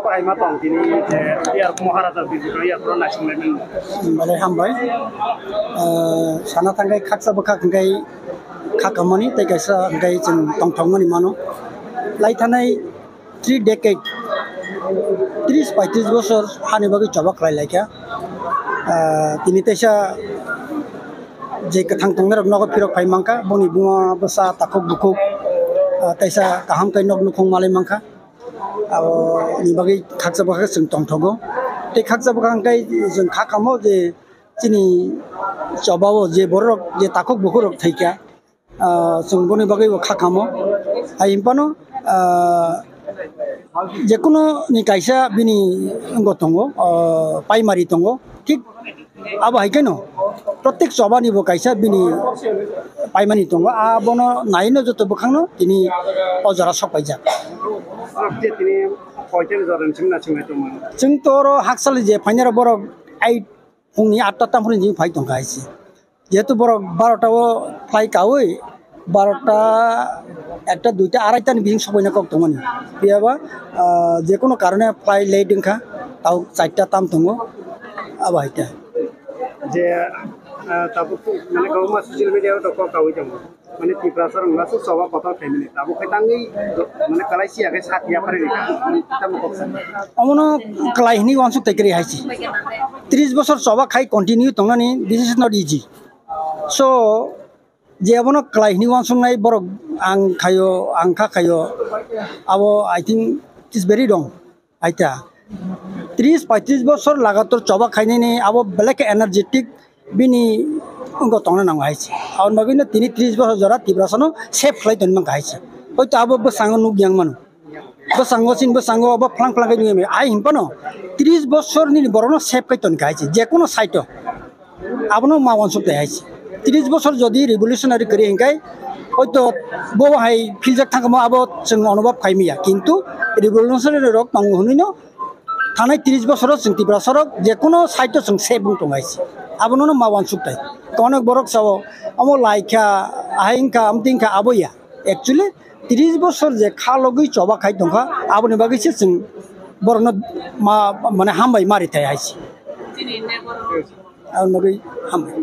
Pakai matang kini biar Maharaja Bisu ya pernah nasi main. Balai hambai. Sana tanggai kaksa bekak tanggai kakamani, tanggai sa tanggai jeng tong-tongani mano. Lai tanai 3 decade, 30-35 বছর হানি bagi coba kelai lagi ya. Kini tesa je ketang tongner nok pirok pai mangka, boni bunga besa takuk bukuk, tesa kaham kai nok nukong malai mangka. Ni bagi kaksa bekak jeng tong-tongo. Te kaksa bekak kai jeng kakamo je sini coba wo je borok je takuk bukurok thaikia. Jeng boni bagi wo kakamo. Impano যেকোনো নি কাইসা বিনি গতঙ্গ primary তঙ্গ ঠিক আবো হাইকেন প্রত্যেক সভা নিব কাইসা বিনি পাইমানি তঙ্গ আবন নাইনো যত বখানো তিনি অজরা সপাই যা যে তিনি কয়জন জরেন চিমনা চিমে তোমন जों তোর হাকসালি যে ফাইনার বড় 8 ফুংনি 8টা তামফুনি জি ফাই তঙ্গ আইছে যেহেতু বড় 12টাও ফ্লাই কাওই 12টা একটা দুইটা আড়াইটা বিং সবাই না কক তমনি বিয়াবা যে কোনো কারণে প্রায় লেট দিনখা তাও 4টা তাম তঙ্গ আবাইটা যে তারপর মানে গৌমা সোশ্যাল মিডিয়াও তো কাউই যাম মানে ত্রিপুরাসর মাসু সভা কথা ফ্যামিলি তাবো খাইতাঙ্গি মানে কালাইসি আগে সাথিয়া পারে নি তাম ককসা অমন ক্লাইনি ওয়ানসু তেকরি হাইছি 30 বছর সভা খাই কন্টিনিউ তংনানি this is not easy so যে abono klaihni wansung nai borok ang khayo angkha khayo abo I think it is very wrong aita 30-35 বছর লাগাতর চবা খাইনি নি abo black energetic bini ungo tongna nang haisi aun magino তিনি 30 বছর jora tibrasano safe flight ton mang haisi hoito abo besango nu gyang manu besango sin besango abo phlang phlang kai ni ai himpano 30 বছর ni borono safe kai ton haisi je kono site abono ma wansuk te haisi 30 বছর যদি revolutionary করি হেঙ্কাই হয়তো বো হাই ফিলজাক থাকামো আবো जों অনুভব খাইমিয়া কিন্তু রিভলিউশনারি রক পাঙ্গু হনিনো থানায় 30 বছর जों ত্রিপুরাসরক যে কোনো সাইটে जों সেবুং টঙ্গাইছি আবনো মা ওয়ানসুকতাই অনেক বরক সাবো আমো লাইখা আহিংখা আমতিংখা আবইয়া একচুয়ালি 30 বছর যে খালগই চবা খাই দংখা আবনি বাগিছে जों বরন মা মানে হামবাই মারি থাই আইছি আর নগই হামবাই